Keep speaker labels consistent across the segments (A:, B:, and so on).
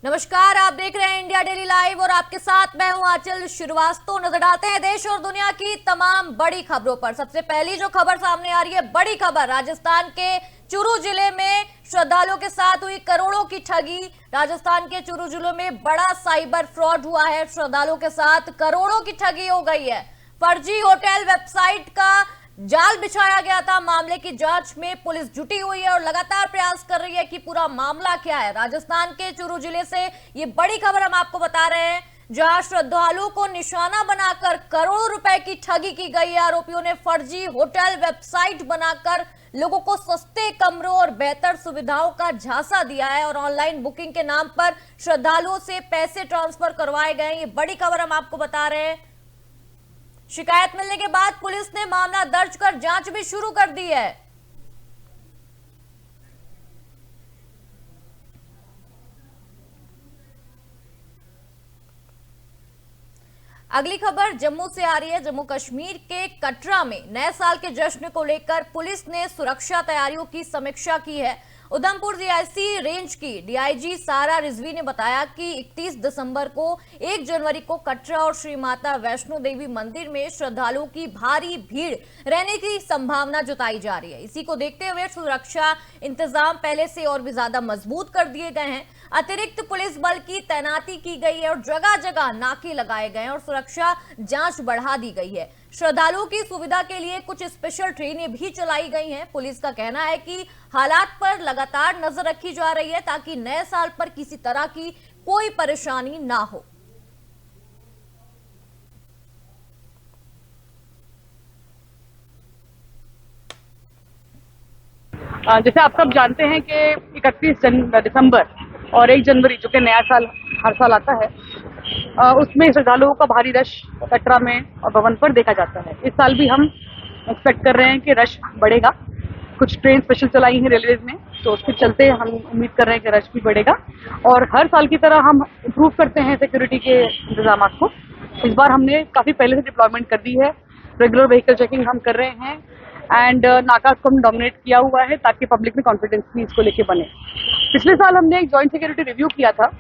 A: नमस्कार, आप देख रहे हैं इंडिया डेली लाइव और आपके साथ मैं हूं आंचल श्रीवास्तव। नजर डालते हैं देश और दुनिया की तमाम बड़ी खबरों पर। सबसे पहली जो खबर सामने आ रही है, बड़ी खबर, राजस्थान के चूरू जिले में श्रद्धालुओं के साथ हुई करोड़ों की ठगी। राजस्थान के चूरू जिले में बड़ा साइबर फ्रॉड हुआ है, श्रद्धालुओं के साथ करोड़ों की ठगी हो गई है। फर्जी होटल वेबसाइट का जाल बिछाया गया था। मामले की जांच में पुलिस जुटी हुई है और लगातार प्रयास कर रही है कि पूरा मामला क्या है। राजस्थान के चूरू जिले से ये बड़ी खबर हम आपको बता रहे हैं, जहां श्रद्धालुओं को निशाना बनाकर करोड़ों रुपए की ठगी की गई है। आरोपियों ने फर्जी होटल वेबसाइट बनाकर लोगों को सस्ते कमरों और बेहतर सुविधाओं का झांसा दिया है और ऑनलाइन बुकिंग के नाम पर श्रद्धालुओं से पैसे ट्रांसफर करवाए गए। ये बड़ी खबर हम आपको बता रहे हैं। शिकायत मिलने के बाद पुलिस ने मामला दर्ज कर जांच भी शुरू कर दी है। अगली खबर जम्मू से आ रही है। जम्मू कश्मीर के कटरा में नए साल के जश्न को लेकर पुलिस ने सुरक्षा तैयारियों की समीक्षा की है। उधमपुर डीआईसी रेंज की डीआईजी सारा रिजवी ने बताया कि 31 दिसंबर को 1 जनवरी को कटरा और श्री माता वैष्णो देवी मंदिर में श्रद्धालुओं की भारी भीड़ रहने की संभावना जताई जा रही है। इसी को देखते हुए सुरक्षा इंतजाम पहले से और भी ज्यादा मजबूत कर दिए गए हैं। अतिरिक्त पुलिस बल की तैनाती की गई है और जगह जगह नाके लगाए गए हैं और सुरक्षा जांच बढ़ा दी गई है। श्रद्धालुओं की सुविधा के लिए कुछ स्पेशल ट्रेनें भी चलाई गई हैं। पुलिस का कहना है कि हालात पर लगातार नजर रखी जा रही है ताकि नए साल पर किसी तरह की कोई परेशानी ना हो।
B: जैसे आप सब जानते हैं कि 31 दिसंबर और 1 जनवरी जो कि नया साल हर साल आता है, उसमें श्रद्धालुओं का भारी रश कटरा में और भवन पर देखा जाता है। इस साल भी हम एक्सपेक्ट कर रहे हैं कि रश बढ़ेगा। कुछ ट्रेन स्पेशल चलाई हैं रेलवेज ने, तो उसके चलते हम उम्मीद कर रहे हैं कि रश भी बढ़ेगा और हर साल की तरह हम इम्प्रूव करते हैं सिक्योरिटी के इंतजाम को। इस बार हमने काफ़ी पहले से डिप्लॉयमेंट कर दी है। रेगुलर व्हीकल चेकिंग हम कर रहे हैं एंड नाकास को हम डोमिनेट किया हुआ है ताकि पब्लिक में कॉन्फिडेंस भी इसको लेके बने। पिछले साल हमने एक जॉइंट सिक्योरिटी रिव्यू किया था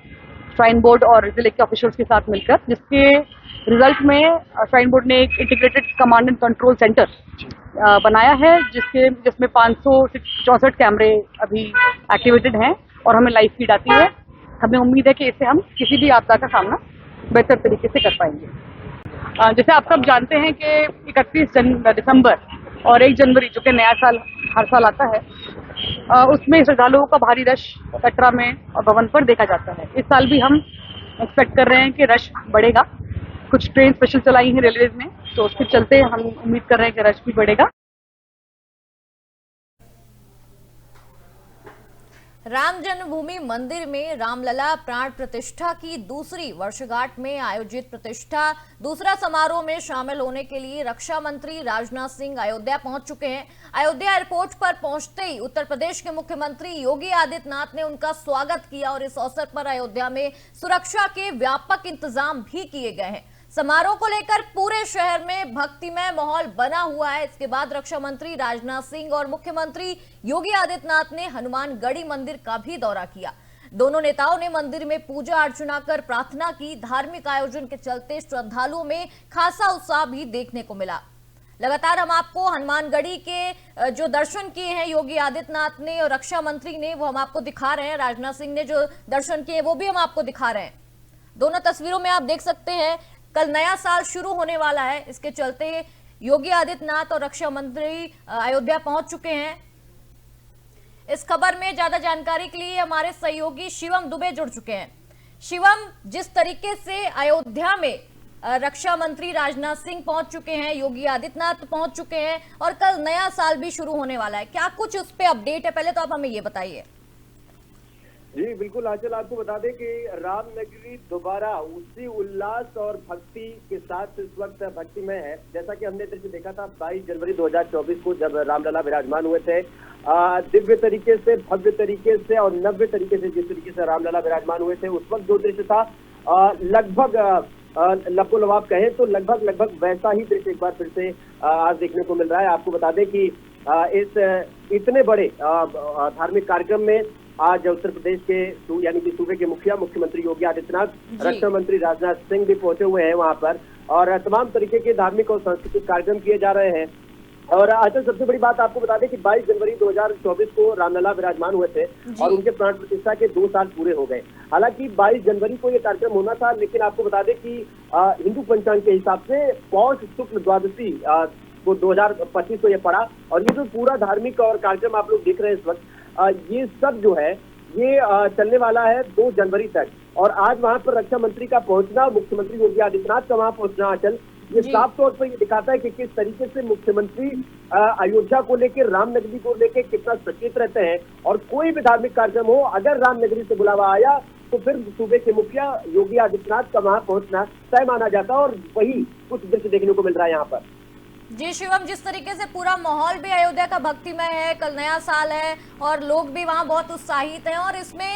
B: श्राइन बोर्ड और जिले के ऑफिशियल्स के साथ मिलकर, जिसके रिजल्ट में श्राइन बोर्ड ने एक integrated command and control centre बनाया है, जिसमें 564 कैमरे अभी एक्टिवेटेड हैं और हमें लाइव फीड आती है। हमें उम्मीद है कि इससे हम किसी भी आपदा का सामना बेहतर तरीके से कर पाएंगे। जैसे आप सब जानते हैं कि 31 दिसंबर और 1 जनवरी जो कि नया साल हर साल आता है, उसमें श्रद्धालुओं का भारी रश कटरा में और भवन पर देखा जाता है। इस साल भी हम एक्सपेक्ट कर रहे हैं कि रश बढ़ेगा। कुछ ट्रेन स्पेशल चलाई हैं रेलवेज ने, तो उसके चलते हम उम्मीद कर रहे हैं कि रश भी बढ़ेगा।
A: राम जन्मभूमि मंदिर में रामलला प्राण प्रतिष्ठा की दूसरी वर्षगांठ में आयोजित प्रतिष्ठा दूसरा समारोह में शामिल होने के लिए रक्षा मंत्री राजनाथ सिंह अयोध्या पहुंच चुके हैं। अयोध्या एयरपोर्ट पर पहुंचते ही उत्तर प्रदेश के मुख्यमंत्री योगी आदित्यनाथ ने उनका स्वागत किया और इस अवसर पर अयोध्या में सुरक्षा के व्यापक इंतजाम भी किए गए हैं। समारोह को लेकर पूरे शहर में भक्तिमय माहौल बना हुआ है। इसके बाद रक्षा मंत्री राजनाथ सिंह और मुख्यमंत्री योगी आदित्यनाथ ने हनुमानगढ़ी मंदिर का भी दौरा किया। दोनों नेताओं ने मंदिर में पूजा अर्चना कर प्रार्थना की। धार्मिक आयोजन के चलते श्रद्धालुओं में खासा उत्साह भी देखने को मिला। लगातार हम आपको हनुमानगढ़ी के जो दर्शन किए हैं योगी आदित्यनाथ ने और रक्षा मंत्री ने, वो हम आपको दिखा रहे हैं। राजनाथ सिंह ने जो दर्शन किए वो भी हम आपको दिखा रहे हैं। दोनों तस्वीरों में आप देख सकते हैं, कल नया साल शुरू होने वाला है, इसके चलते योगी आदित्यनाथ और रक्षा मंत्री अयोध्या पहुंच चुके हैं। इस खबर में ज्यादा जानकारी के लिए हमारे सहयोगी शिवम दुबे जुड़ चुके हैं। शिवम, जिस तरीके से अयोध्या में रक्षा मंत्री राजनाथ सिंह पहुंच चुके हैं, योगी आदित्यनाथ पहुंच चुके हैं और कल नया साल भी शुरू होने वाला है, क्या कुछ उस पर अपडेट है? पहले तो आप हमें ये बताइए।
C: जी बिल्कुल आंचल, आपको बता दें कि रामनगरी दोबारा उसी उल्लास और भक्ति के साथ इस वक्त भक्तिमय है। जैसा कि हमने दृश्य देखा था 22 जनवरी 2024 को, जब रामलला विराजमान हुए थे दिव्य तरीके से, भव्य तरीके से और नव्य तरीके से। जिस तरीके से रामलला विराजमान हुए थे उस वक्त जो दृश्य था लगभग लबो-लबाब कहें तो लगभग वैसा ही दृश्य एक बार फिर से आज देखने को मिल रहा है। आपको बता दें कि इस इतने बड़े धार्मिक कार्यक्रम में आज उत्तर प्रदेश के यानी कि सूबे के मुख्यमंत्री योगी आदित्यनाथ, रक्षा मंत्री राजनाथ सिंह भी पहुंचे हुए हैं वहां पर और तमाम तरीके के धार्मिक और सांस्कृतिक कार्यक्रम किए जा रहे हैं। और आज सबसे बड़ी बात आपको बता दें कि 22 जनवरी 2024 को रामलला विराजमान हुए थे और उनके प्राण प्रतिष्ठा के 2 साल पूरे हो गए। हालांकि 22 जनवरी को ये कार्यक्रम होना था, लेकिन आपको बता दें कि हिंदू पंचांग के हिसाब से पौष शुक्ल द्वादशी को 2025 को ये पड़ा। और ये जो पूरा धार्मिक और कार्यक्रम आप लोग देख रहे हैं इस वक्त, ये सब जो है ये चलने वाला है 2 जनवरी तक। और आज वहां पर रक्षा मंत्री का पहुंचना, मुख्यमंत्री योगी आदित्यनाथ का वहां पहुंचना आंचल, ये साफ तौर पर ये दिखाता है कि किस तरीके से मुख्यमंत्री अयोध्या को लेकर, रामनगरी को लेकर कितना सचेत रहते हैं। और कोई भी धार्मिक कार्यक्रम हो, अगर रामनगरी से बुलावा आया तो फिर सूबे के मुखिया योगी आदित्यनाथ का वहां पहुंचना तय माना जाता है। और वही कुछ दृश्य देखने को मिल रहा है यहाँ पर।
A: जी शिवम, जिस तरीके से पूरा माहौल भी अयोध्या का भक्तिमय है, कल नया साल है और लोग भी वहां बहुत उत्साहित हैं और इसमें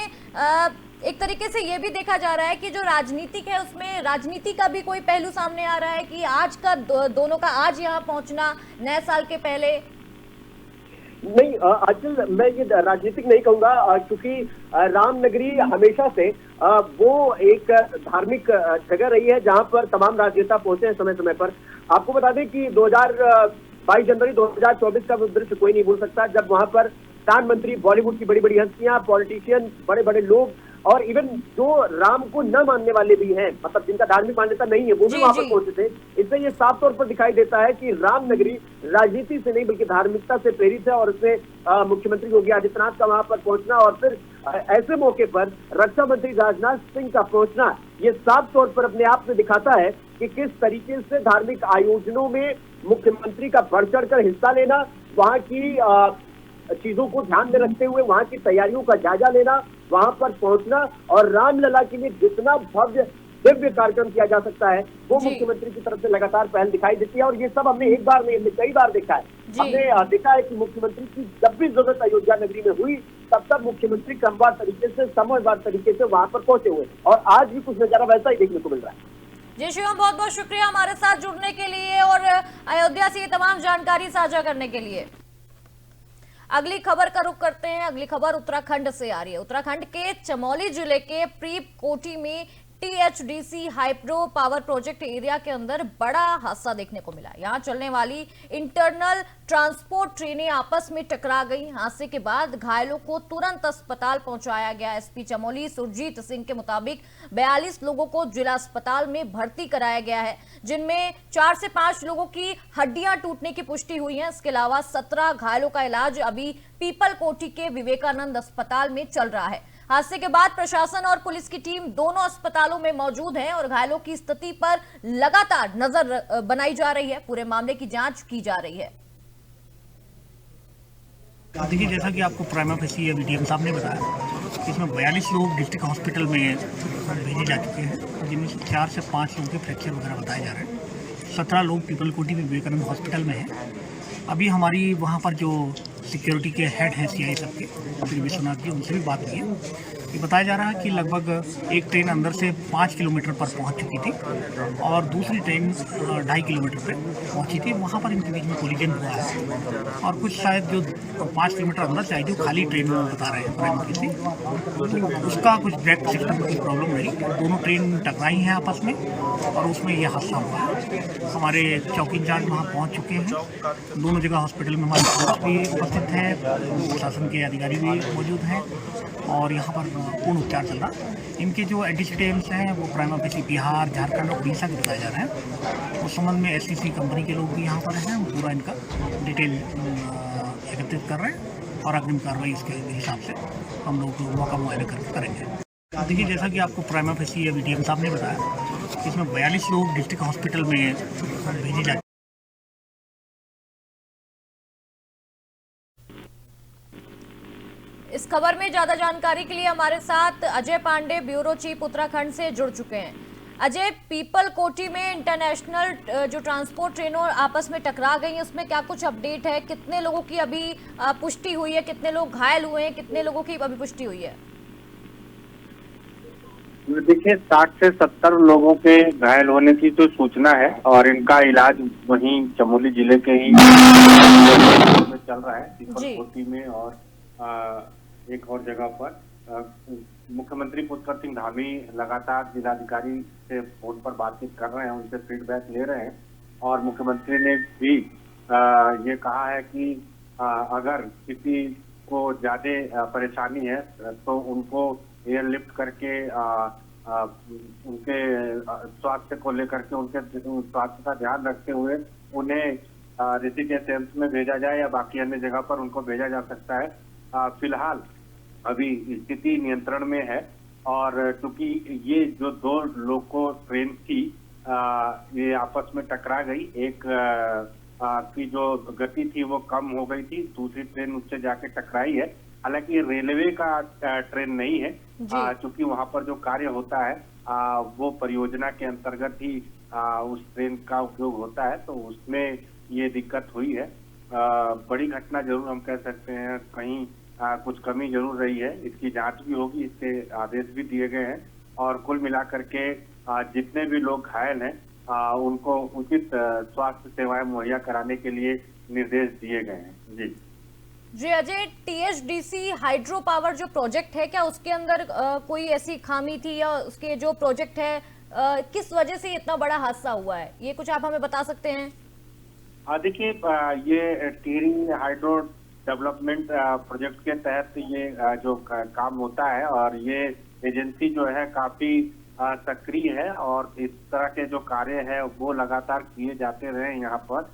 A: एक तरीके से ये भी देखा जा रहा है कि जो राजनीतिक है उसमें राजनीति का भी कोई पहलू सामने आ रहा है कि आज का दोनों का आज यहाँ पहुंचना नए साल के पहले।
C: नहीं अचल, मैं ये राजनीतिक नहीं कहूंगा क्योंकि रामनगरी हमेशा से वो एक धार्मिक जगह रही है जहां पर तमाम राजनेता पहुंचे हैं समय समय पर। आपको बता दें कि 22 जनवरी 2024 का दृश्य कोई नहीं भूल सकता, जब वहां पर प्रधानमंत्री, बॉलीवुड की बड़ी बड़ी हस्तियां, पॉलिटिशियन, बड़े बड़े लोग और इवन जो राम को न मानने वाले भी हैं, मतलब जिनका धार्मिक मान्यता नहीं है, वो भी वहां पर पहुंचे थे। इससे ये साफ तौर पर दिखाई देता है कि रामनगरी राजनीति से नहीं बल्कि धार्मिकता से प्रेरित है। और उसमें मुख्यमंत्री योगी आदित्यनाथ का वहां पर पहुंचना और फिर ऐसे मौके पर रक्षा मंत्री राजनाथ सिंह का पहुंचना, ये साफ तौर पर अपने आप में दिखाता है कि किस तरीके से धार्मिक आयोजनों में मुख्यमंत्री का बढ़ चढ़ कर हिस्सा लेना, वहां की चीजों को ध्यान में रखते हुए वहां की तैयारियों का जायजा लेना, वहां पर पहुंचना और रामलला के लिए जितना भव्य दिव्य कार्यक्रम किया जा सकता है वो मुख्यमंत्री की तरफ से लगातार पहल दिखाई देती है। और ये सब हमने एक बार नहीं, हमने कई बार देखा है। हमने देखा है कि मुख्यमंत्री की जब भी जरूरत अयोध्या नगरी में हुई तब मुख्यमंत्री क्रमवार तरीके से, समयवार तरीके से वहां पर पहुंचे हुए और आज भी कुछ नजारा वैसा ही देखने को मिल रहा है।
A: जी शिवम, बहुत बहुत शुक्रिया हमारे साथ जुड़ने के लिए और अयोध्या से ये तमाम जानकारी साझा करने के लिए। अगली खबर का रुख करते हैं। अगली खबर उत्तराखंड से आ रही है। उत्तराखंड के चमोली जिले के प्रीप कोटी में THDC hydro power project area के अंदर बड़ा हादसा देखने को मिला। यहां चलने वाली इंटरनल ट्रांसपोर्ट ट्रेनें आपस में टकरा गई। हादसे के बाद घायलों को तुरंत अस्पताल पहुंचाया गया। एसपी चमोली सुरजीत सिंह के मुताबिक 42 लोगों को जिला अस्पताल में भर्ती कराया गया है, जिनमें 4 से 5 लोगों की हड्डियां टूटने की पुष्टि हुई है। इसके अलावा 17 घायलों का इलाज अभी पीपल कोठी के विवेकानंद अस्पताल में चल रहा है। हादसे के बाद प्रशासन और पुलिस की टीम दोनों अस्पतालों में मौजूद है और घायलों की स्थिति पर लगातार नजर बनाई जा रही है। पूरे मामले की जांच की जा रही है।
D: देखिए, जैसा कि आपको प्राइमा फेसी डीएम साहब ने बताया, इसमें 42 लोग डिस्ट्रिक्ट हॉस्पिटल में भेजे जा चुके हैं, जिनमें से 4 से 5 लोगों के फ्रैक्चर वगैरह बताए जा रहे हैं। 17 लोग पीपल कोठी में विवेकानंद हॉस्पिटल में हैं। अभी हमारी वहाँ पर जो सिक्योरिटी के हेड हैं सीआई सबके, श्री विश्वनाथ जी, उनसे भी बात की है। ये बताया जा रहा है कि लगभग एक ट्रेन अंदर से 5 किलोमीटर पर पहुंच चुकी थी और दूसरी ट्रेन 2.5 किलोमीटर पर पहुंची थी। वहाँ पर इनके बीच में कोलिजन हुआ है और कुछ शायद जो 5 किलोमीटर अंदर से आई जो खाली ट्रेन बता रहे हैं प्राइमरी से, तो उसका कुछ ब्रेक सिस्टम की प्रॉब्लम रही। दोनों ट्रेन टकराई हैं आपस में और उसमें यह हादसा हुआ है। हमारे चौकी इंचार्ज वहाँ पहुँच चुके हैं। दोनों जगह हॉस्पिटल में हमारे पुलिस भी उपस्थित है, प्रशासन के अधिकारी भी मौजूद हैं और यहाँ पर पूर्ण उपचार चल रहा है। इनके जो एंटीसिडेंट्स हैं वो प्राइमा फेसी बिहार, झारखंड और उड़ीसा के बताए जा रहे हैं। उस संबंध में एससीसी कंपनी के लोग भी यहाँ पर हैं। पूरा इनका डिटेल एकत्रित कर रहे हैं और अग्रिम कार्रवाई इसके हिसाब से हम लोग मौका मुआयना करके करेंगे। देखिए, जैसा कि आपको प्राइमा फेसी डीएम साहब ने बताया, इसमें 42 लोग डिस्ट्रिक्ट हॉस्पिटल में भेजे जाते हैं।
A: इस खबर में ज्यादा जानकारी के लिए हमारे साथ अजय पांडे, ब्यूरो चीफ उत्तराखंड से जुड़ चुके हैं। अजय, पीपल कोठी में इंटरनेशनल जो ट्रांसपोर्ट ट्रेनों आपस में टकरा गई, उसमें क्या कुछ अपडेट है? कितने लोगों की अभी पुष्टि हुई है? कितने लोग घायल हुए हैं? कितने लोगों की अभी पुष्टि हुई है?
E: देखिए, 60 से 70 लोगों के घायल होने की तो सूचना है और इनका इलाज वहीं चमोली जिले के ही में चल रहा है, पीपल कोठी में और एक और जगह पर। मुख्यमंत्री पुष्कर सिंह धामी लगातार जिलाधिकारी से फोन पर बातचीत कर रहे हैं, उनसे फीडबैक ले रहे हैं और मुख्यमंत्री ने भी ये कहा है कि अगर किसी को ज्यादा परेशानी है तो उनको एयरलिफ्ट करके उनके स्वास्थ्य को लेकर के उनके स्वास्थ्य का ध्यान रखते हुए उन्हें ऋषिकेश एम्स में भेजा जाए या बाकी अन्य जगह पर उनको भेजा जा सकता है। फिलहाल अभी स्थिति नियंत्रण में है और क्योंकि ये जो दो लोको ट्रेन थी ये आपस में टकरा गई, एक की जो गति थी वो कम हो गई थी, दूसरी ट्रेन उससे जाके टकराई है। हालांकि रेलवे का ट्रेन नहीं है क्योंकि वहां पर जो कार्य होता है वो परियोजना के अंतर्गत ही उस ट्रेन का उपयोग होता है, तो उसमें ये दिक्कत हुई है। बड़ी घटना जरूर हम कह सकते हैं, कहीं कुछ कमी जरूर रही है, इसकी जांच भी होगी, इसके आदेश भी दिए गए हैं और कुल मिलाकर के जितने भी लोग घायल हैं उनको उचित स्वास्थ्य सेवाएं मुहैया कराने के लिए निर्देश दिए गए हैं।
A: जी अजय, THDC हाइड्रो पावर जो प्रोजेक्ट है, क्या उसके अंदर कोई ऐसी खामी थी या उसके जो प्रोजेक्ट है किस वजह से इतना बड़ा हादसा हुआ है, ये कुछ आप हमें बता सकते हैं?
E: देखिए, ये टिहरी हाइड्रो डेवलपमेंट प्रोजेक्ट के तहत ये जो काम होता है और ये एजेंसी जो है काफी सक्रिय है और इस तरह के जो कार्य है वो लगातार किए जाते रहे यहाँ पर।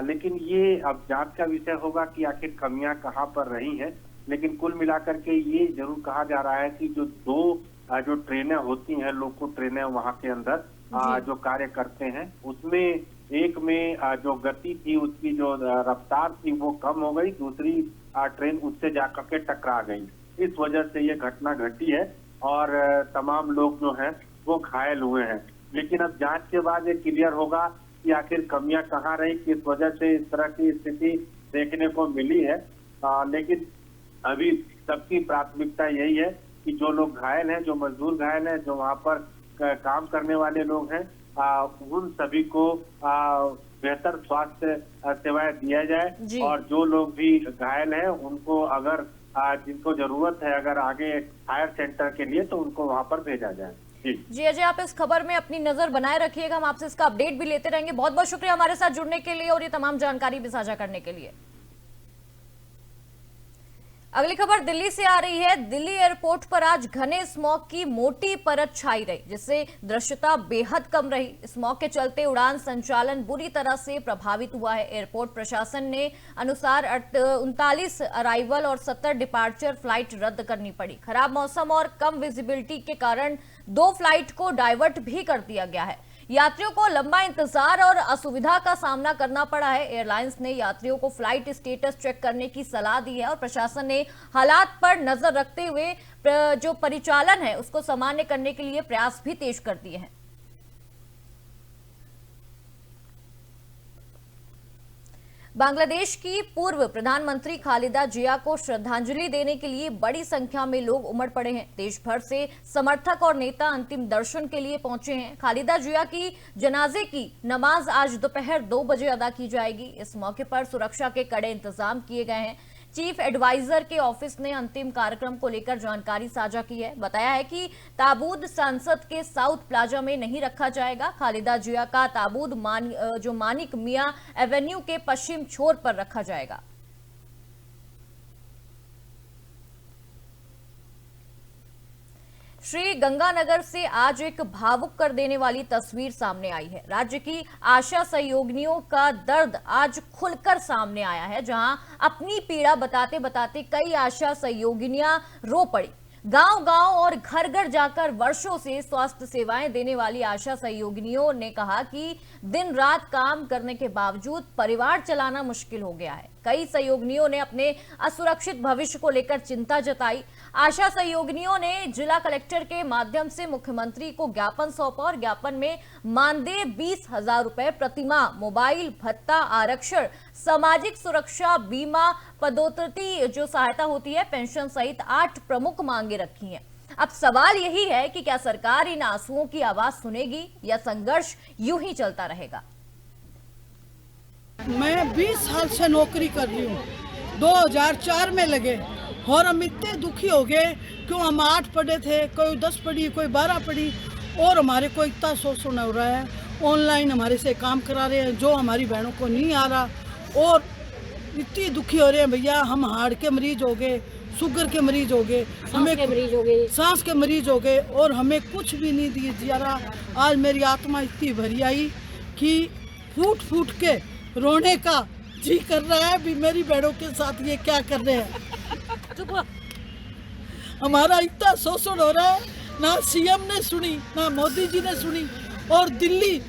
E: लेकिन ये अब जांच का विषय होगा कि आखिर कमियां कहाँ पर रही हैं। लेकिन कुल मिलाकर के ये जरूर कहा जा रहा है कि जो जो ट्रेनें होती हैं, लोको ट्रेनें वहाँ के अंदर जो कार्य करते हैं, उसमें एक में जो गति थी, उसकी जो रफ्तार थी वो कम हो गई, दूसरी ट्रेन उससे जाकर के टकरा गई। इस वजह से ये घटना घटी है और तमाम लोग जो हैं वो घायल हुए हैं। लेकिन अब जांच के बाद ये क्लियर होगा कि आखिर कमियां कहाँ रही, किस वजह से इस तरह की स्थिति देखने को मिली है। लेकिन अभी सबकी प्राथमिकता यही है कि जो लोग घायल हैं, जो मजदूर घायल हैं, जो वहाँ पर काम करने वाले लोग हैं, उन सभी को बेहतर स्वास्थ्य सेवाएं दिया जाए और जो लोग भी घायल हैं उनको अगर जिनको जरूरत है अगर आगे हायर सेंटर के लिए तो उनको वहाँ पर भेजा जाए।
A: जी अजय, आप इस खबर में अपनी नजर बनाए रखिएगा, हम आपसे इसका अपडेट भी लेते रहेंगे। बहुत बहुत शुक्रिया हमारे साथ जुड़ने के लिए और ये तमाम जानकारी भी साझा करने के लिए। अगली खबर दिल्ली से आ रही है। दिल्ली एयरपोर्ट पर आज घने स्मॉग की मोटी परत छाई रही, जिससे दृश्यता बेहद कम रही। स्मॉग के चलते उड़ान संचालन बुरी तरह से प्रभावित हुआ है। एयरपोर्ट प्रशासन ने अनुसार 39 अराइवल और 70 डिपार्चर फ्लाइट रद्द करनी पड़ी। खराब मौसम और कम विजिबिलिटी के कारण 2 फ्लाइट को डाइवर्ट भी कर दिया गया है। यात्रियों को लंबा इंतजार और असुविधा का सामना करना पड़ा है। एयरलाइंस ने यात्रियों को फ्लाइट स्टेटस चेक करने की सलाह दी है और प्रशासन ने हालात पर नजर रखते हुए जो परिचालन है उसको सामान्य करने के लिए प्रयास भी तेज कर दिए हैं। बांग्लादेश की पूर्व प्रधानमंत्री खालिदा जिया को श्रद्धांजलि देने के लिए बड़ी संख्या में लोग उमड़ पड़े हैं। देश भर से समर्थक और नेता अंतिम दर्शन के लिए पहुंचे हैं। खालिदा जिया की जनाजे की नमाज आज दोपहर 2 बजे अदा की जाएगी। इस मौके पर सुरक्षा के कड़े इंतजाम किए गए हैं। चीफ एडवाइजर के ऑफिस ने अंतिम कार्यक्रम को लेकर जानकारी साझा की है। बताया है कि ताबूत संसद के साउथ प्लाजा में नहीं रखा जाएगा। खालिदा जिया का ताबूत जो मानिक मियां एवेन्यू के पश्चिम छोर पर रखा जाएगा। श्री गंगानगर से आज एक भावुक कर देने वाली तस्वीर सामने आई है। राज्य की आशा सहयोगिनियों का दर्द आज खुलकर सामने आया है, जहां अपनी पीड़ा बताते बताते कई आशा सहयोगिनियां रो पड़ी। गांव-गांव और घर-घर जाकर वर्षों से स्वास्थ्य सेवाएं देने वाली आशा सहयोगिनियों ने कहा कि दिन रात काम करने के बावजूद परिवार चलाना मुश्किल हो गया है। कई सहयोगिनियों ने अपने असुरक्षित भविष्य को लेकर चिंता जताई। आशा सहयोगिनियों ने जिला कलेक्टर के माध्यम से मुख्यमंत्री को ज्ञापन सौंपा और ज्ञापन में मानदेय 20,000 रुपए प्रतिमाह, मोबाइल भत्ता, आरक्षण, सामाजिक सुरक्षा बीमा, पदोन्नति जो सहायता होती है, पेंशन सहित 8 प्रमुख मांगे रखी हैं। अब सवाल यही है कि क्या सरकार इन आंसुओं की आवाज सुनेगी या संघर्ष यूं ही चलता रहेगा।
F: मैं 20 साल से नौकरी कर रही हूँ। 2004 में लगे और हम इतने दुखी हो गए, क्यों हम 8 पढ़े थे, कोई 10 पढ़ी, कोई 12 पढ़ी, और हमारे को इतना शोषण हो रहा है। ऑनलाइन हमारे से काम करा रहे हैं जो हमारी बहनों को नहीं आ रहा, और इतनी दुखी हो रहे हैं भैया। हम हार्ट के मरीज हो गए, शुगर के मरीज हो गए, हमें सांस के मरीज हो गए, और हमें कुछ भी नहीं दिया रहा। आज मेरी आत्मा इतनी भरी आई कि फूट फूट के रोने का जी कर रहा है भी मेरी बहनों के साथ ये क्या कर रहे हैं। हमारा इतना शोषण हो रहा है, ना सीएम ने सुनी, ना मोदी जी ने सुनी, और दिल्ली,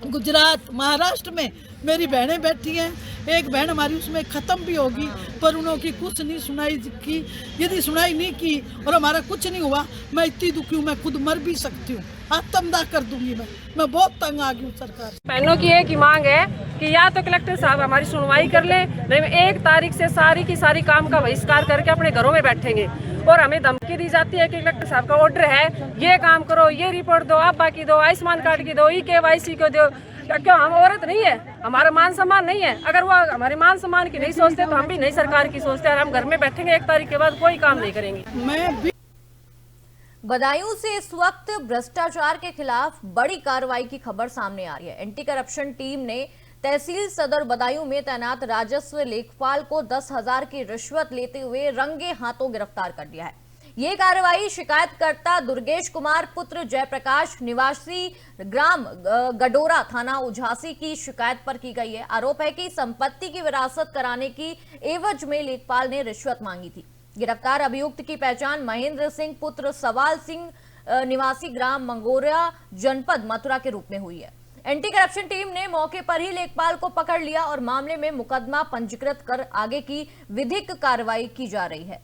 F: गुजरात, महाराष्ट्र में मेरी बहनें बैठी हैं। एक बहन हमारी उसमें ख़त्म भी होगी, पर उन्होंने कुछ नहीं सुनाई की। यदि सुनाई नहीं की और हमारा कुछ नहीं हुआ, मैं इतनी दुखी हूँ, मैं खुद मर भी सकती हूँ, आत्मदाह कर दूंगी। मैं बहुत तंग आ गई हूँ सरकार से।
G: बहनों की एक ही मांग है कि या तो कलेक्टर साहब हमारी सुनवाई कर ले, नहीं 1 तारीख से सारी की सारी काम का बहिष्कार करके अपने घरों में बैठेंगे। और हमें धमकी दी जाती है कि कलेक्टर साहब का ऑर्डर है, ये काम करो, ये रिपोर्ट दो, आप बाकी दो, आयुष्मान कार्ड की दो, KYC को दो। क्यों हम औरत नहीं है? हमारा मान सम्मान नहीं है? अगर वो हमारे मान सम्मान की नहीं सोचते तो हम भी नहीं सरकार की सोचते, और हम घर में बैठेंगे 1 तारीख के बाद कोई काम नहीं करेंगे।
F: मैं भी
A: बदायूं से इस वक्त भ्रष्टाचार के खिलाफ बड़ी कार्रवाई की खबर सामने आ रही है। एंटी करप्शन टीम ने तहसील सदर बदायूं में तैनात राजस्व लेखपाल को 10,000 की रिश्वत लेते हुए रंगे हाथों गिरफ्तार कर लिया है। ये कार्रवाई शिकायतकर्ता दुर्गेश कुमार पुत्र जयप्रकाश निवासी ग्राम गडोरा थाना उझासी की शिकायत पर की गई है। आरोप है कि संपत्ति की विरासत कराने की एवज में लेखपाल ने रिश्वत मांगी थी। गिरफ्तार अभियुक्त की पहचान महेंद्र सिंह पुत्र सवाल सिंह निवासी ग्राम मंगोरा जनपद मथुरा के रूप में हुई है। एंटी करप्शन टीम ने मौके पर ही लेखपाल को पकड़ लिया और मामले में मुकदमा पंजीकृत कर आगे की विधिक कार्रवाई की जा रही है।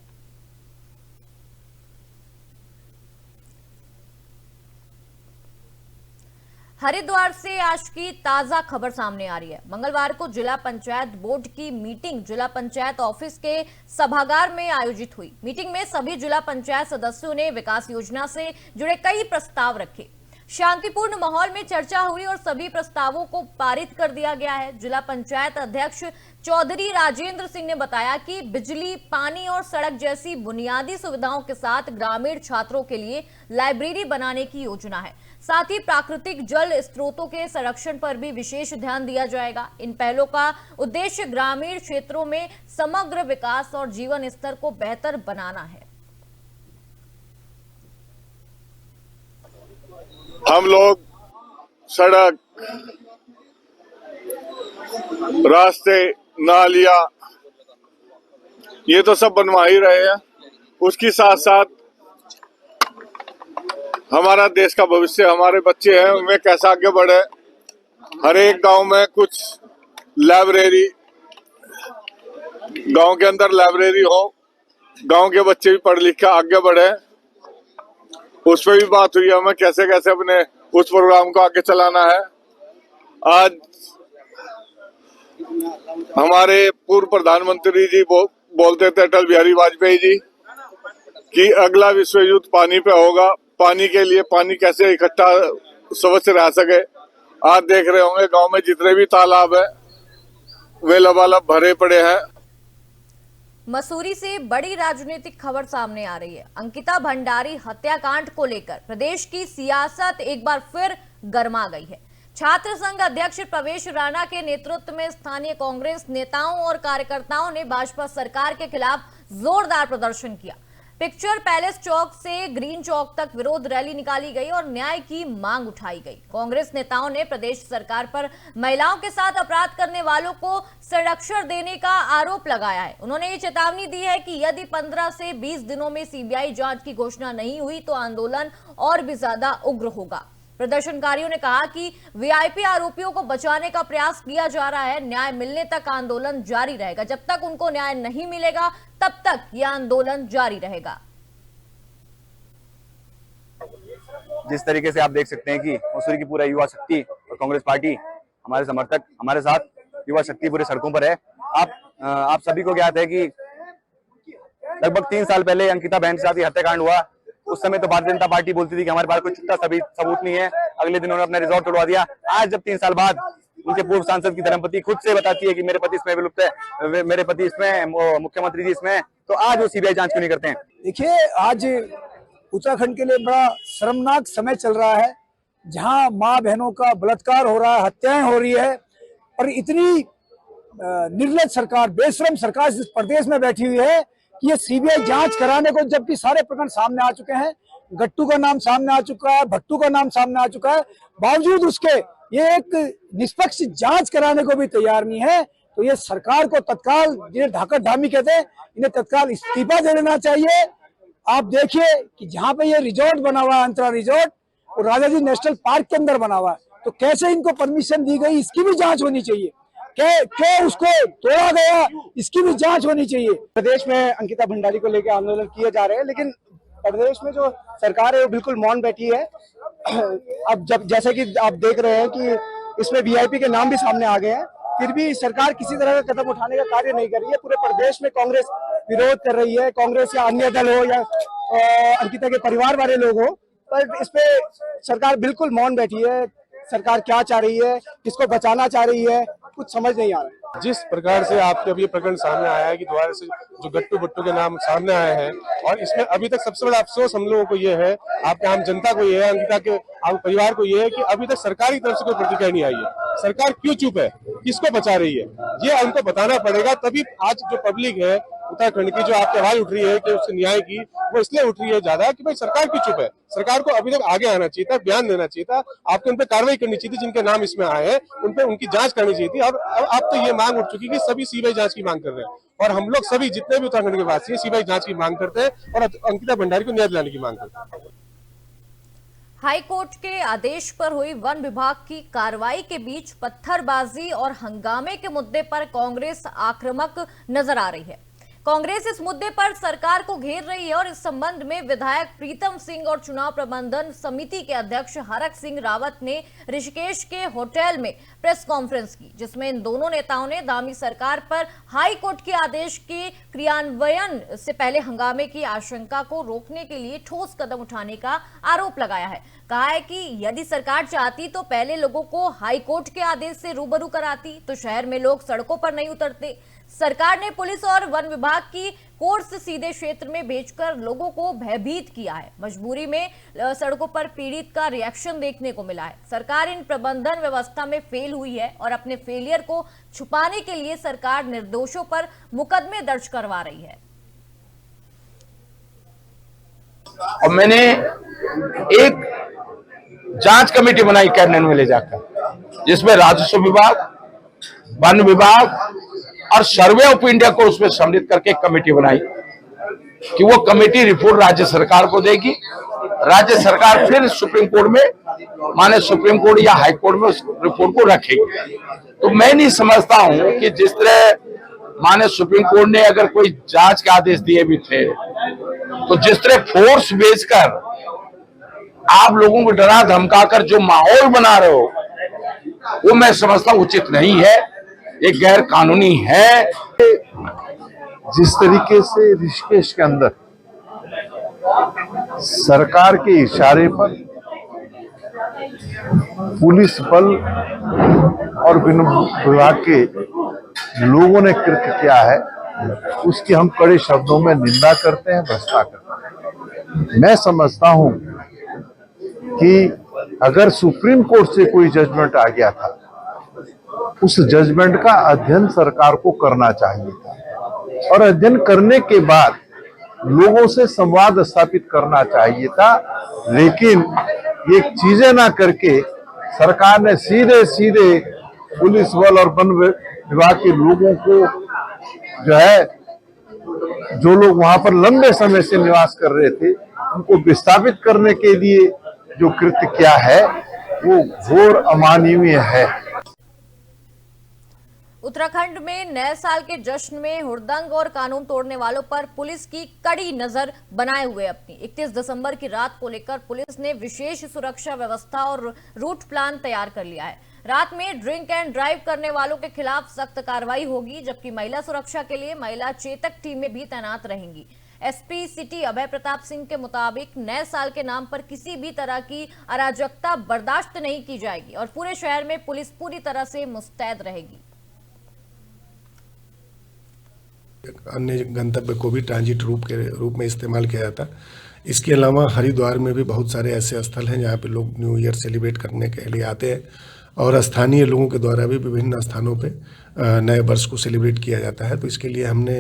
A: हरिद्वार से आज की ताजा खबर सामने आ रही है। मंगलवार को जिला पंचायत बोर्ड की मीटिंग जिला पंचायत ऑफिस के सभागार में आयोजित हुई। मीटिंग में सभी जिला पंचायत सदस्यों ने विकास योजना से जुड़े कई प्रस्ताव रखे। शांतिपूर्ण माहौल में चर्चा हुई और सभी प्रस्तावों को पारित कर दिया गया है। जिला पंचायत अध्यक्ष चौधरी राजेंद्र सिंह ने बताया कि बिजली, पानी और सड़क जैसी बुनियादी सुविधाओं के साथ ग्रामीण छात्रों के लिए लाइब्रेरी बनाने की योजना है। साथ ही प्राकृतिक जल स्रोतों के संरक्षण पर भी विशेष ध्यान दिया जाएगा। इन पहलों का उद्देश्य ग्रामीण क्षेत्रों में समग्र विकास और जीवन स्तर को बेहतर बनाना है।
H: हम लोग सड़क, रास्ते, नालियां ये तो सब बनवा ही रहे हैं। उसके साथ साथ हमारा देश का भविष्य, हमारे बच्चे हैं, उनमें कैसा आगे बढ़े। हर एक गांव में कुछ लाइब्रेरी, गांव के अंदर लाइब्रेरी हो, गांव के बच्चे भी पढ़ लिख के आगे बढ़े। उस पर भी बात हुई हमें कैसे कैसे अपने उस प्रोग्राम को आगे चलाना है। आज हमारे पूर्व प्रधानमंत्री जी बोलते थे, अटल बिहारी वाजपेयी जी, कि अगला विश्व युद्ध पानी पे होगा। पानी के लिए पानी कैसे इकट्ठा स्वच्छ रह सके। आज देख रहे होंगे गांव में जितने भी तालाब है वे लबालब भरे पड़े हैं।
A: मसूरी से बड़ी राजनीतिक खबर सामने आ रही है। अंकिता भंडारी हत्याकांड को लेकर प्रदेश की सियासत एक बार फिर गर्मा गई है। छात्र संघ अध्यक्ष प्रवेश राणा के नेतृत्व में स्थानीय कांग्रेस नेताओं और कार्यकर्ताओं ने भाजपा सरकार के खिलाफ जोरदार प्रदर्शन किया। पिक्चर पैलेस चौक से ग्रीन चौक तक विरोध रैली निकाली गई और न्याय की मांग उठाई गई। कांग्रेस नेताओं ने प्रदेश सरकार पर महिलाओं के साथ अपराध करने वालों को संरक्षण देने का आरोप लगाया है। उन्होंने ये चेतावनी दी है कि यदि 15 से 20 दिनों में सीबीआई जांच की घोषणा नहीं हुई तो आंदोलन और भी ज्यादा उग्र होगा। प्रदर्शनकारियों ने कहा कि वीआईपी आरोपियों को बचाने का प्रयास किया जा रहा है। न्याय मिलने तक आंदोलन जारी रहेगा। जब तक उनको न्याय नहीं मिलेगा तब तक यह आंदोलन जारी रहेगा।
I: जिस तरीके से आप देख सकते हैं कि मसूरी की पूरा युवा शक्ति और कांग्रेस पार्टी, हमारे समर्थक हमारे साथ, युवा शक्ति पूरे सड़कों पर है। आप सभी को ज्ञात है कि लगभग 3 साल पहले अंकिता बहन के साथ ये हत्याकांड हुआ। उस समय तो भारतीय जनता पार्टी बोलती थी कि हमारे पास कोई छुट्टा सबूत नहीं है। अगले दिन उन्होंने अपना रिजॉर्ट तोड़वा दिया। आज जब 3 साल बाद उनके पूर्व सांसद की धर्मपत्नी खुद से बताती है कि मेरे पति इसमें विलुप्त है, मेरे पति इसमें, मुख्यमंत्री जी इसमें, तो आज वो सीबीआई जांच क्यों नहीं करते हैं?
J: देखिए, आज उत्तराखंड के लिए बड़ा शर्मनाक समय चल रहा है, जहां माँ बहनों का बलात्कार हो रहा है, हत्याएं हो रही है, और इतनी निर्लज सरकार, बेशरम सरकार इस प्रदेश में बैठी हुई है कि ये सीबीआई जांच कराने को, जबकि सारे प्रकरण सामने आ चुके हैं, गट्टू का नाम सामने आ चुका है, भट्टू का नाम सामने आ चुका है, बावजूद उसके ये एक निष्पक्ष जांच कराने को भी तैयार नहीं है। तो ये सरकार को तत्काल, जिन्हें ढाका ढामी कहते हैं, इन्हें तत्काल इस्तीफा दे देना चाहिए। आप देखिए कि जहां पे ये रिजॉर्ट बना हुआ है, अंतरा रिजॉर्ट, और राजा जी नेशनल पार्क के अंदर बना हुआ है, तो कैसे इनको परमिशन दी गई, इसकी भी जांच होनी चाहिए। क्या उसको तोड़ा गया, इसकी भी जांच होनी चाहिए।
K: प्रदेश में अंकिता भंडारी को लेकर आंदोलन किए जा रहे हैं, लेकिन प्रदेश में जो सरकार है वो बिल्कुल मौन बैठी है। अब जैसे कि आप देख रहे हैं कि इसमें वीआईपी के नाम भी सामने आ गए हैं, फिर भी सरकार किसी तरह का कदम उठाने का कार्य नहीं कर रही है। पूरे प्रदेश में कांग्रेस विरोध कर रही है, कांग्रेस या अन्य दल हो या अंकिता के परिवार वाले लोग हो, पर इस पे सरकार बिल्कुल मौन बैठी है। सरकार क्या चाह रही है, किसको बचाना चाह रही है, कुछ समझ नहीं आ रहा है।
L: जिस प्रकार से आपके अभी प्रकरण सामने आया है कि दोबारा से जो गट्टू भट्टू के नाम सामने आए हैं, और इसमें अभी तक सबसे बड़ा अफसोस हम लोगों को ये है, आपके आम जनता को ये है, अंकिता के आम परिवार को ये है कि अभी तक सरकार की तरफ से कोई प्रतिक्रिया नहीं आई है। सरकार क्यों चुप है, किसको बचा रही है, ये हमको बताना पड़ेगा। तभी आज जो पब्लिक है उत्तराखंड की, जो आपकी आवाज उठ रही है कि उसके न्याय की, वो इसलिए उठ रही है ज्यादा कि भाई सरकार क्यों चुप है। सरकार को अभी तक आगे आना चाहिए था, बयान देना चाहिए था, आपको उन पर कार्रवाई करनी चाहिए थी, जिनके नाम इसमें आए हैं उन पर उनकी जांच करनी चाहिए थी। और अब तो ये मांग उठ चुकी है कि सभी सीबीआई जांच की मांग कर रहे हैं, और हम लोग सभी जितने भी उत्तराखंड के वासी हैं सीबीआई जांच की मांग करते हैं और अंकिता भंडारी को न्याय दिलाने की मांग करते हैं।
A: हाई कोर्ट के आदेश पर हुई वन विभाग की कार्रवाई के बीच पत्थरबाजी और हंगामे के मुद्दे पर कांग्रेस आक्रामक नजर आ रही है। कांग्रेस इस मुद्दे पर सरकार को घेर रही है और इस संबंध में विधायक प्रीतम सिंह और चुनाव प्रबंधन समिति के अध्यक्ष हरक सिंह रावत ने ऋषिकेश के होटल में प्रेस कॉन्फ्रेंस की, जिसमें इन दोनों नेताओं ने दामी सरकार पर हाई कोर्ट के आदेश के क्रियान्वयन से पहले हंगामे की आशंका को रोकने के लिए ठोस कदम उठाने का आरोप लगाया है। कहा है कि यदि सरकार चाहती तो पहले लोगों को हाई कोर्ट के आदेश से रूबरू कराती, तो शहर में लोग सड़कों पर नहीं उतरते। सरकार ने पुलिस और वन विभाग की कोर्ट से सीधे क्षेत्र में भेजकर लोगों को भयभीत किया है। मजबूरी में सड़कों पर पीड़ित का रिएक्शन देखने को मिला है। सरकार इन प्रबंधन व्यवस्था में फेल हुई है और अपने फेलियर को छुपाने के लिए सरकार निर्दोषों पर मुकदमे दर्ज करवा रही है।
M: और मैंने एक जांच कमेटी बनाई कैबिनेट में ले जाकर, जिसमें राजस्व विभाग, वन विभाग और सर्वे ऑफ इंडिया को उसमें सम्मिलित करके कमेटी बनाई कि वो कमेटी रिपोर्ट राज्य सरकार को देगी। राज्य सरकार फिर सुप्रीम कोर्ट में, माने सुप्रीम कोर्ट या हाई कोर्ट में उस रिपोर्ट को रखेगी। तो मैं नहीं समझता हूं कि जिस तरह माने सुप्रीम कोर्ट ने अगर कोई जांच के आदेश दिए भी थे, तो जिस तरह फोर्स भेजकर आप लोगों को डरा धमकाकर जो माहौल बना रहे हो, वो मैं समझता हूं उचित नहीं है, ये गैर कानूनी है।
N: जिस तरीके से ऋषिकेश के अंदर सरकार के इशारे पर पुलिस बल और वन विभाग के लोगों ने कृत्य किया है, उसकी हम कड़े शब्दों में निंदा करते हैं, भ्रष्टा करते हैं। मैं समझता हूं कि अगर सुप्रीम कोर्ट से कोई जजमेंट आ गया था, उस जजमेंट का अध्ययन सरकार को करना चाहिए था और अध्ययन करने के बाद लोगों से संवाद स्थापित करना चाहिए था। लेकिन ये चीजें ना करके सरकार ने सीधे सीधे पुलिस बल और वन विभाग के लोगों को जो है, जो लोग वहां पर लंबे समय से निवास कर रहे थे, उनको विस्थापित करने के लिए जो कृत्य किया है वो घोर अमानवीय है।
A: उत्तराखंड में नए साल के जश्न में हुड़दंग और कानून तोड़ने वालों पर पुलिस की कड़ी नजर बनाए हुए अपनी 31 दिसंबर की रात को लेकर पुलिस ने विशेष सुरक्षा व्यवस्था और रूट प्लान तैयार कर लिया है। रात में ड्रिंक एंड ड्राइव करने वालों के खिलाफ सख्त कार्रवाई होगी, जबकि महिला सुरक्षा के लिए महिला चेतक टीमें भी तैनात रहेंगी। एसपी सिटी अभय प्रताप सिंह के मुताबिक नए साल के नाम पर किसी भी तरह की अराजकता बर्दाश्त नहीं की जाएगी और पूरे शहर में पुलिस पूरी तरह से मुस्तैद रहेगी।
L: अन्य गंतव्य को भी ट्रांजिट रूप में इस्तेमाल किया जाता। इसके अलावा हरिद्वार में भी बहुत सारे ऐसे स्थल हैं जहाँ पे लोग न्यू ईयर सेलिब्रेट करने के लिए आते हैं और स्थानीय लोगों के द्वारा भी विभिन्न स्थानों पे नए वर्ष को सेलिब्रेट किया जाता है। तो इसके लिए हमने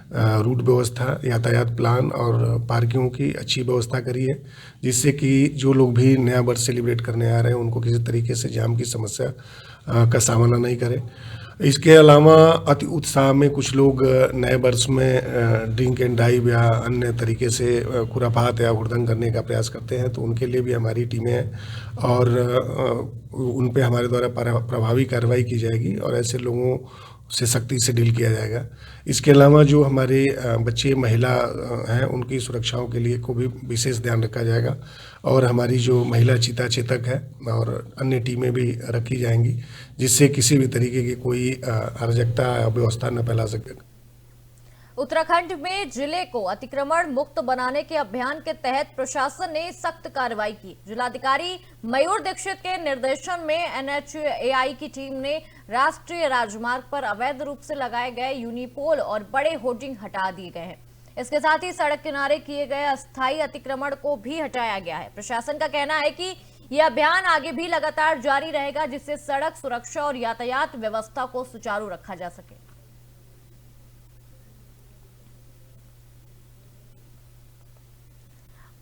L: रूट व्यवस्था, यातायात प्लान और पार्किंग की अच्छी व्यवस्था करी है, जिससे कि जो लोग भी नया वर्ष सेलिब्रेट करने आ रहे हैं उनको किसी तरीके से जाम की समस्या का सामना नहीं करें। इसके अलावा अति उत्साह में कुछ लोग नए वर्ष में ड्रिंक एंड ड्राइव या अन्य तरीके से खुरापात या हुड़दंग करने का प्रयास करते हैं, तो उनके लिए भी हमारी टीमें हैं और उन पे हमारे द्वारा प्रभावी कार्रवाई की जाएगी और ऐसे लोगों से सख्ती से डील किया जाएगा। इसके अलावा जो हमारे बच्चे महिला हैं उनकी सुरक्षाओं के लिए को भी विशेष ध्यान रखा जाएगा और हमारी जो महिला चीता चेतक है और अन्य टीमें भी रखी जाएंगी, जिससे किसी भी तरीके की कोई अराजकता या व्यवस्था न फैला सके।
A: उत्तराखंड में जिले को अतिक्रमण मुक्त बनाने के अभियान के तहत प्रशासन ने सख्त कार्रवाई की। जिलाधिकारी मयूर दीक्षित के निर्देशन में एनएचएआई की टीम ने राष्ट्रीय राजमार्ग पर अवैध रूप से लगाए गए यूनिपोल और बड़े होर्डिंग हटा दिए गए हैं। इसके साथ ही सड़क किनारे किए गए अस्थायी अतिक्रमण को भी हटाया गया है। प्रशासन का कहना है कि यह अभियान आगे भी लगातार जारी रहेगा, जिससे सड़क सुरक्षा और यातायात व्यवस्था को सुचारू रखा जा सके।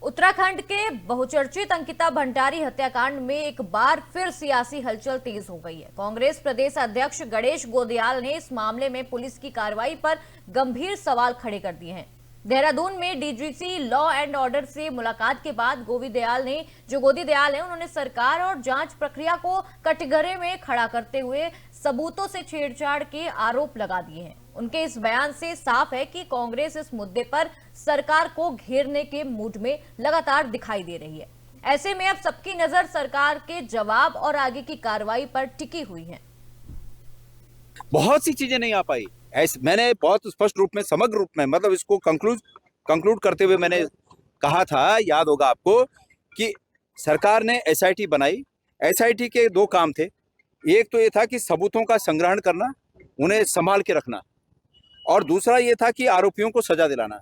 A: उत्तराखंड के बहुचर्चित अंकिता भंडारी हत्याकांड में एक बार फिर सियासी हलचल तेज हो गई है। कांग्रेस प्रदेश अध्यक्ष गणेश गोदयाल ने इस मामले में पुलिस की कार्रवाई पर गंभीर सवाल खड़े कर दिए हैं। देहरादून में डीजीसी लॉ एंड ऑर्डर से मुलाकात के बाद गोदी दयाल है उन्होंने सरकार और जांच प्रक्रिया को कटघरे में खड़ा करते हुए सबूतों से छेड़छाड़ के आरोप लगा दिए हैं। उनके इस बयान से साफ है कि कांग्रेस इस मुद्दे पर सरकार को घेरने के मूड में लगातार दिखाई दे रही है। ऐसे में अब सबकी नजर सरकार के जवाब और आगे की कार्रवाई पर टिकी हुई है।
O: बहुत सी चीजें नहीं आ पाई, ऐसे मैंने बहुत स्पष्ट रूप में, समग्र रूप में, मतलब इसको कंक्लूड करते हुए मैंने कहा था, याद होगा आपको, कि सरकार ने एसआईटी बनाई। एसआईटी के दो काम थे। एक तो ये था कि सबूतों का संग्रहण करना, उन्हें संभाल के रखना, और दूसरा ये था कि आरोपियों को सजा दिलाना।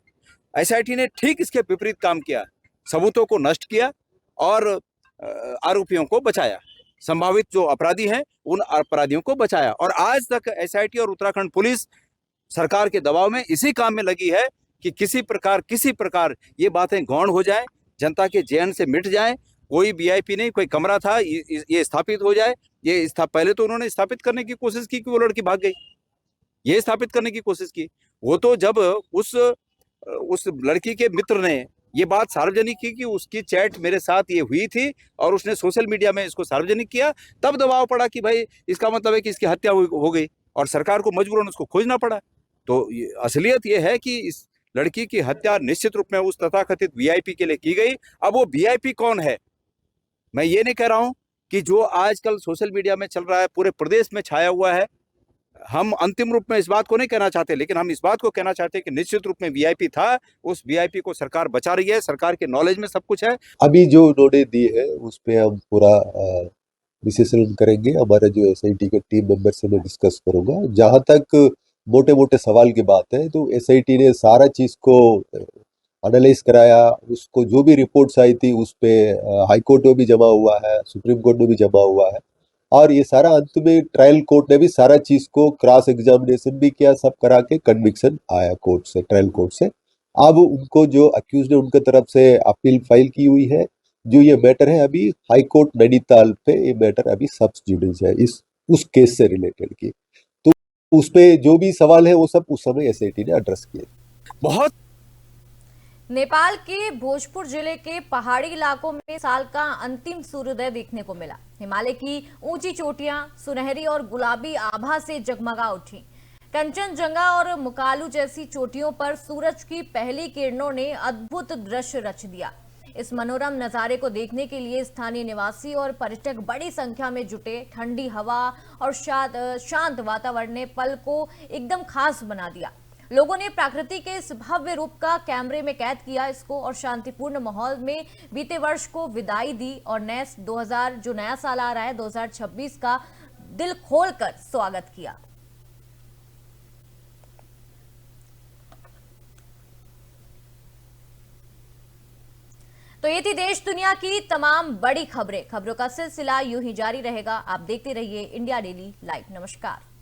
O: एसआईटी ने ठीक इसके विपरीत काम किया, सबूतों को नष्ट किया और आरोपियों को बचाया। संभावित जो अपराधी हैं उन अपराधियों को बचाया। और आज तक एसआईटी और उत्तराखंड पुलिस सरकार के दबाव में इसी काम में लगी है कि किसी प्रकार ये बातें गौण हो जाए, जनता के जहन से मिट जाए। कोई वीआईपी नहीं, कोई कमरा था, ये स्थापित हो जाए। पहले तो उन्होंने स्थापित करने की कोशिश की कि वो लड़की भाग गई, ये स्थापित करने की कोशिश की। वो तो जब उस लड़की के मित्र ने ये बात सार्वजनिक की कि उसकी चैट मेरे साथ ये हुई थी और उसने सोशल मीडिया में इसको सार्वजनिक किया, तब दबाव पड़ा कि भाई इसका मतलब है कि इसकी हत्या हो गई और सरकार को मजबूरन उसको खोजना पड़ा। तो असलियत ये है कि इस लड़की की हत्या निश्चित रूप में उस तथाकथित वीआईपी के लिए की गई। अब वो वीआईपी कौन है, मैं ये नहीं कह रहा हूँ कि जो आजकल सोशल मीडिया में चल रहा है, पूरे प्रदेश में छाया हुआ है। हम अंतिम रूप में इस बात को नहीं कहना चाहते, लेकिन हम इस बात को कहना चाहते हैं कि निश्चित रूप में वीआईपी था, उस वीआईपी को सरकार बचा रही है, सरकार के नॉलेज में सब कुछ है।
P: अभी जो उन्होंने दी है उस पे हम पूरा विश्लेषण करेंगे। हमारे जो एसआईटी के टीम मेंबर से मैं डिस्कस करूंगा। जहां तक मोटे मोटे सवाल की बात है, तो एसआईटी ने सारा चीज को एनालाइज कराया। उसको जो भी रिपोर्ट्स आई थी उस पे हाई कोर्ट में भी जमा हुआ है, सुप्रीम कोर्ट में भी जमा हुआ है, और ये सारा अंत में ट्रायल कोर्ट ने भी सारा चीज को क्रॉस एग्जामिनेशन भी किया, सब करा के कन्विक्शन आया कोर्ट से, ट्रायल कोर्ट से। अब उनको जो अक्यूज ने उनके तरफ से अपील फाइल की हुई है। जो ये मैटर है अभी हाई कोर्ट नैनीताल पे, ये मैटर अभी सब जुडिस है उस केस से रिलेटेड की। तो उस पे जो भी सवाल है वो सब उस समय एसआईटी ने एड्रेस किए।
O: बहुत
A: नेपाल के भोजपुर जिले के पहाड़ी इलाकों में साल का अंतिम सूर्योदय देखने को मिला। हिमालय की ऊंची चोटियां सुनहरी और गुलाबी आभा से जगमगा उठी। कंचनजंगा और मुकालू जैसी चोटियों पर सूरज की पहली किरणों ने अद्भुत दृश्य रच दिया। इस मनोरम नजारे को देखने के लिए स्थानीय निवासी और पर्यटक बड़ी संख्या में जुटे। ठंडी हवा और शांत वातावरण ने पल को एकदम खास बना दिया। लोगों ने प्रकृति के इस भव्य रूप का कैमरे में कैद किया इसको और शांतिपूर्ण माहौल में बीते वर्ष को विदाई दी और जो नया साल आ रहा है 2026 का दिल खोलकर स्वागत किया। तो ये थी देश दुनिया की तमाम बड़ी खबरों का सिलसिला यूं ही जारी रहेगा। आप देखते रहिए इंडिया डेली लाइव। नमस्कार।